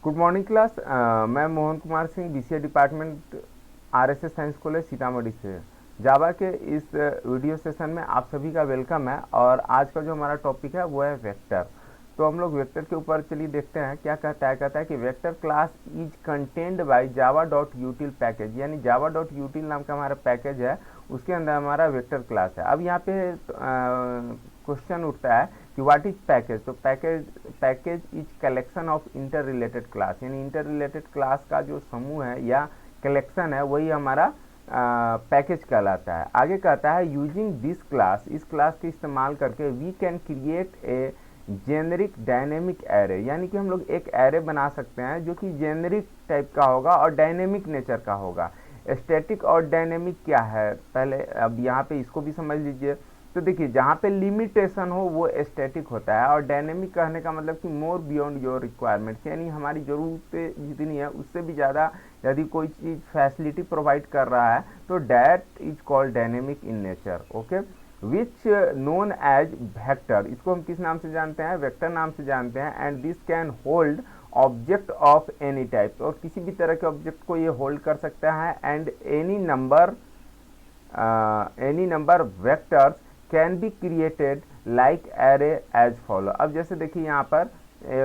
Good morning class. मैं Mohan Kumar Singh, BCA department, RSS science college Sitamarhi से। Java के इस वीडियो सेशन में आप सभी का वेलकम है। और आज का जो हमारा टॉपिक है वो है वेक्टर। तो हम लोग वेक्टर के ऊपर चलिए देखते हैं क्या कहता है कि vector class is contained by Java dot util package, यानी जावा डॉट यूटिल नाम का हमारा पैकेज है, उसके अंदर हमारा वेक्टर क्लास है। अब यहाँ पे क्वेश्चन उठता है कि व्हाट इज पैकेज। तो package is collection of inter related class, यानी इंटर रिलेटेड क्लास का जो समूह है या कलेक्शन है वही हमारा पैकेज कहलाता है। आगे कहता है यूजिंग दिस क्लास, इस क्लास के इस्तेमाल करके we can create a generic dynamic array, यानी कि हम लोग एक एरे बना सकते हैं जो कि जेनरिक टाइप का होगा और डायनेमिक नेचर का होगा। स्टैटिक और डायनेमिक क्या है पहले, अब यहाँ पे इसको भी समझ लीजिए। तो देखिए जहाँ पे लिमिटेशन हो वो स्टैटिक होता है, और डायनेमिक कहने का मतलब कि मोर बियॉन्ड योर रिक्वायरमेंट्स, यानी हमारी ज़रूरत जितनी है उससे भी ज़्यादा यदि कोई चीज़ फैसिलिटी प्रोवाइड कर रहा है तो that is called dynamic in nature. Okay, which known as vector, इसको हम किस नाम से जानते हैं, वेक्टर नाम से जानते हैं। And this can hold object of any type, और किसी भी तरह के ऑब्जेक्ट को ये होल्ड कर सकता है। And any number vectors can be created like array as follow. अब जैसे देखिए यहाँ पर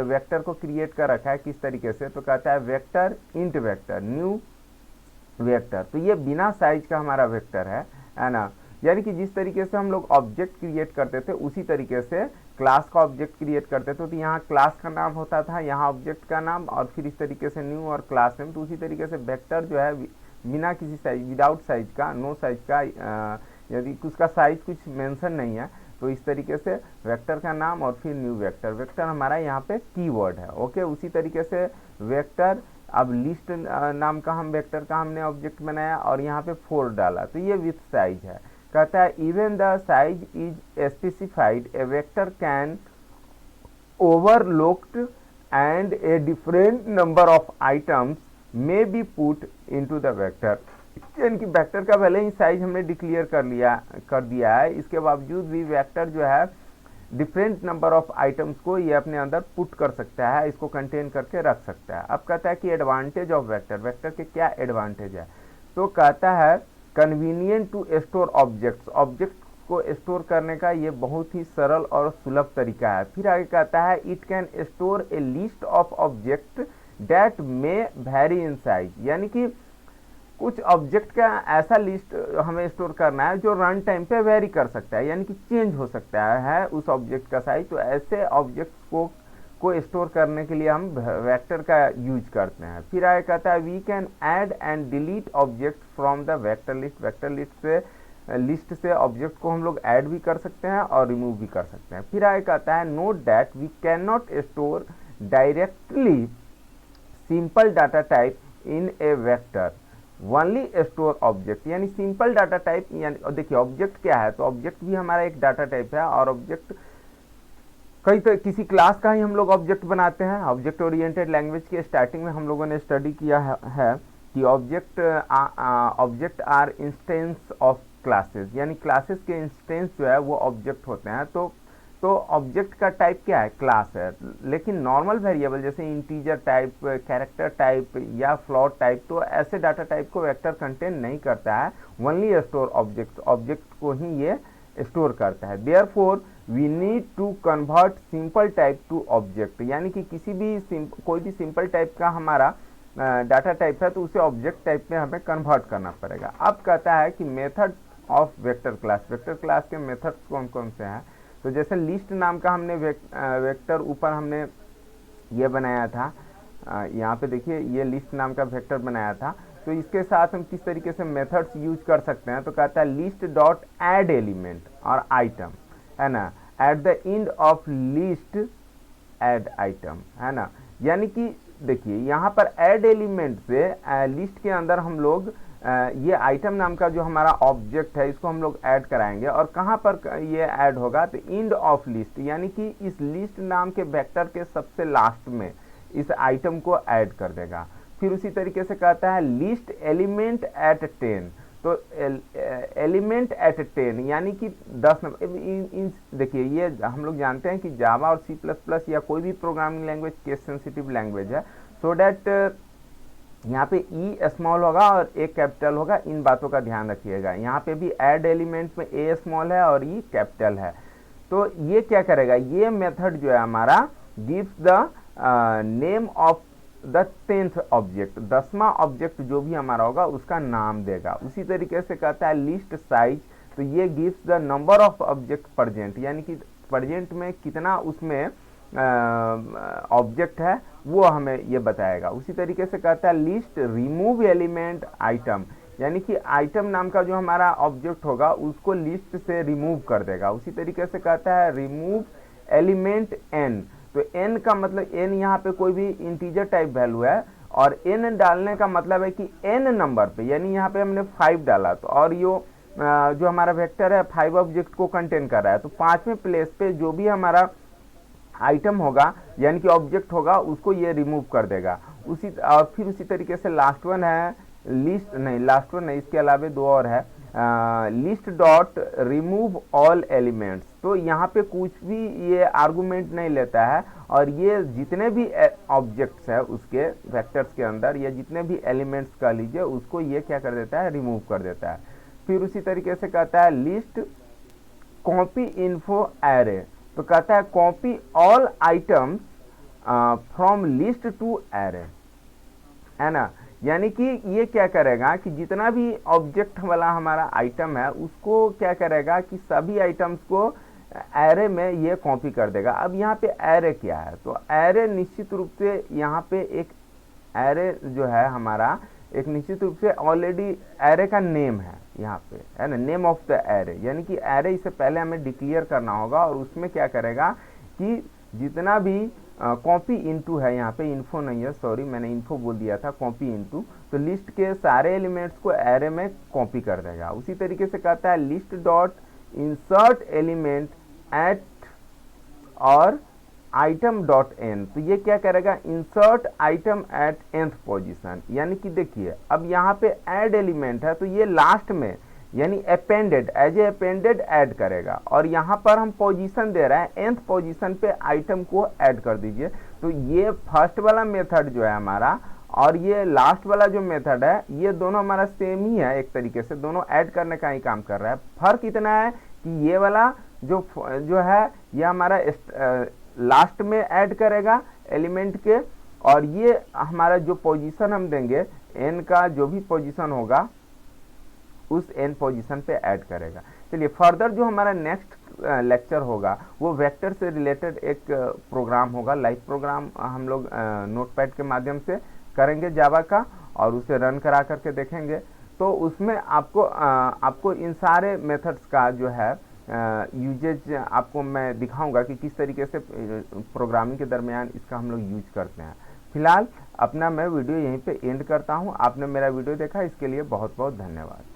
वेक्टर को क्रिएट कर रखा है किस तरीके से, तो कहता है vector int vector new vector. तो ये बिना साइज का हमारा वेक्टर है ना, यानी कि जिस तरीके से हम लोग ऑब्जेक्ट क्रिएट करते थे उसी तरीके से क्लास का ऑब्जेक्ट क्रिएट करते थे। तो यहाँ क्लास का नाम होता था, यहाँ ऑब्जेक्ट का नाम, और फिर इस तरीके से न्यू और क्लास नेम। तो उसी तरीके से वेक्टर जो है बिना किसी साइज, विदाउट साइज का, नो साइज का, यदि उसका साइज कुछ मेंशन नहीं है तो इस तरीके से वेक्टर का नाम और फिर न्यू वेक्टर। वेक्टर हमारा यहाँ पे कीवर्ड है। ओके, उसी तरीके से वेक्टर, अब लिस्ट नाम का हम वेक्टर का हमने ऑब्जेक्ट बनाया और यहाँ पे 4 डाला, तो ये विथ साइज है। कहता है even the size is specified A vector can overlooked and a different number of items may be put into the vector, यानी कि वेक्टर का भले ही साइज हमने डिक्लेयर कर दिया है, इसके बावजूद भी वेक्टर जो है डिफरेंट नंबर ऑफ आइटम्स को ये अपने अंदर पुट कर सकता है, इसको कंटेन करके रख सकता है। अब कहता है कि एडवांटेज ऑफ वेक्टर, वेक्टर के क्या एडवांटेज है। तो कहता है convenient to store objects, object को स्टोर करने का ये बहुत ही सरल और सुलभ तरीका है। फिर आगे कहता है it can store A list of object that may very in size, यानी कि कुछ ऑब्जेक्ट का ऐसा लिस्ट हमें स्टोर करना है जो रन टाइम पे वेरी कर सकता है, यानी कि चेंज हो सकता है उस ऑब्जेक्ट का साइज। तो ऐसे ऑब्जेक्ट को स्टोर करने के लिए हम वेक्टर का यूज करते हैं। फिर आगे कहता है we can add and delete object from the vector list, vector list से ऑब्जेक्ट को हम लोग ऐड भी कर सकते हैं और रिमूव भी कर सकते हैं। फिर आगे कहता है note that we can not store directly simple data type in a vector, only store object, यानी सिंपल डाटा टाइप। यानी देखिए ऑब्जेक्ट क्या है, तो ऑब्जेक्ट भी हमारा एक डाटा टाइप है, और ऑब्जेक्ट किसी क्लास का ही हम लोग ऑब्जेक्ट बनाते हैं। ऑब्जेक्ट ओरिएंटेड लैंग्वेज के स्टार्टिंग में हम लोगों ने स्टडी किया है कि object are instance of classes, यानी क्लासेस के इंस्टेंस जो है वो ऑब्जेक्ट होते हैं। तो ऑब्जेक्ट का टाइप क्या है, क्लास है। लेकिन नॉर्मल वेरिएबल जैसे इंटीजर टाइप, कैरेक्टर टाइप या फ्लोट टाइप, तो ऐसे डाटा टाइप को वेक्टर कंटेन नहीं करता है, ओनली स्टोर ऑब्जेक्ट, ऑब्जेक्ट को ही ये स्टोर करता है। Therefore we need to convert simple type to object, यानी कि कोई भी सिंपल टाइप का हमारा डाटा टाइप है तो उसे ऑब्जेक्ट टाइप में हमें कन्वर्ट करना पड़ेगा। अब कहता है कि method of vector class, vector class के मेथड्स कौन कौन से हैं। तो जैसे लिस्ट नाम का हमने वेक्टर ऊपर हमने ये बनाया था, यहाँ पे देखिए ये लिस्ट नाम का वेक्टर बनाया था, तो इसके साथ हम किस तरीके से मेथड्स यूज कर सकते हैं। तो कहता है लिस्ट डॉट एड एलिमेंट और आइटम, है ना, at the end of list add item, है ना, यानी कि देखिए यहाँ पर एड एलिमेंट से लिस्ट के अंदर हम लोग ये आइटम नाम का जो हमारा ऑब्जेक्ट है इसको हम लोग ऐड कराएंगे, और कहाँ पर ये ऐड होगा, तो एंड ऑफ लिस्ट, यानी कि इस लिस्ट नाम के वेक्टर के सबसे लास्ट में इस आइटम को ऐड कर देगा। फिर उसी तरीके से कहता है लिस्ट एलिमेंट एट 10, तो एलिमेंट एट 10 यानी कि 10 नंबर। देखिए ये हम लोग जानते हैं कि जावा और सी प्लस प्लस या कोई भी programming language case sensitive language है, सो डैट यहाँ पे ई स्मॉल होगा और ए कैपिटल होगा, इन बातों का ध्यान रखिएगा। यहाँ पे भी ऐड एलिमेंट में ए स्मॉल है और ई कैपिटल है। तो ये क्या करेगा, ये मेथड जो है हमारा gives the name of the 10th object, 10वां ऑब्जेक्ट जो भी हमारा होगा उसका नाम देगा। उसी तरीके से कहता है लिस्ट साइज, तो ये gives the number of object present, यानी कि प्रेजेंट में कितना उसमें ऑब्जेक्ट है वो हमें ये बताएगा। उसी तरीके से कहता है लिस्ट रिमूव एलिमेंट आइटम, यानी कि आइटम नाम का जो हमारा ऑब्जेक्ट होगा उसको लिस्ट से रिमूव कर देगा। उसी तरीके से कहता है रिमूव एलिमेंट एन, तो एन का मतलब एन यहाँ पे कोई भी इंटीजर टाइप वैल्यू है और एन डालने का मतलब है कि एन नंबर पे, यानी यहाँ पे हमने 5 डाला तो और जो हमारा वेक्टर है 5 ऑब्जेक्ट को कंटेन कर रहा है, तो 5वें प्लेस पे जो भी हमारा आइटम होगा यानी कि ऑब्जेक्ट होगा उसको ये रिमूव कर देगा। और फिर उसी तरीके से लास्ट वन है लिस्ट, नहीं लास्ट वन नहीं, इसके अलावा 2 और है, list dot remove all elements. तो यहाँ पे कुछ भी ये आर्गुमेंट नहीं लेता है और ये जितने भी ऑब्जेक्ट्स है उसके वेक्टर्स के अंदर या जितने भी एलिमेंट्स का लीजिए उसको ये क्या कर देता है, रिमूव कर देता है। फिर उसी तरीके से कहता है लिस्ट कॉपी इन्फो एरे, तो कहता है copy all items from list to array, है ना। यानी कि ये क्या करेगा कि जितना भी ऑब्जेक्ट वाला हमारा आइटम है उसको क्या करेगा कि सभी आइटम्स को एरे में ये कॉपी कर देगा। अब यहाँ पे एरे क्या है, तो एरे निश्चित रूप से यहाँ पे एक एरे जो है हमारा एक निश्चित रूप से ऑलरेडी एरे का नेम है यहाँ पे, है ना, नेम ऑफ द एरे, यानी कि एरे इससे पहले हमें डिक्लेयर करना होगा और उसमें क्या करेगा कि जितना भी कॉपी इनटू है, यहाँ पे इन्फो नहीं है, सॉरी मैंने इन्फो बोल दिया था, कॉपी इनटू, तो लिस्ट के सारे एलिमेंट्स को एरे में कॉपी कर देगा। उसी तरीके से कहता है list dot insert element at और आइटम डॉट एन, तो ये क्या करेगा, insert item at nth position, यानी कि देखिए अब यहाँ पे ऐड एलिमेंट है तो ये लास्ट में यानी appended as a appended add करेगा और यहाँ पर हम पोजीशन दे रहे हैं nth पोजीशन पे आइटम को ऐड कर दीजिए। तो ये फर्स्ट वाला मेथड जो है हमारा और ये लास्ट वाला जो मेथड है ये दोनों हमारा सेम ही है, एक तरीके से दोनों ऐड करने का ही काम कर रहा है। फर्क इतना है कि ये वाला जो है ये हमारा लास्ट में ऐड करेगा एलिमेंट के और ये हमारा जो पोजीशन हम देंगे n का जो भी पोजीशन होगा उस n पोजीशन पे ऐड करेगा। चलिए फर्दर जो हमारा नेक्स्ट लेक्चर होगा वो वेक्टर से रिलेटेड एक प्रोग्राम होगा, लाइव प्रोग्राम हम लोग नोटपैड के माध्यम से करेंगे जावा का और उसे रन करा करके देखेंगे। तो उसमें आपको इन सारे मेथड्स का जो है यूजेज आपको मैं दिखाऊंगा कि किस तरीके से प्रोग्रामिंग के दरमियान इसका हम लोग यूज करते हैं। फिलहाल अपना मैं वीडियो यहीं पे एंड करता हूं। आपने मेरा वीडियो देखा इसके लिए बहुत बहुत धन्यवाद।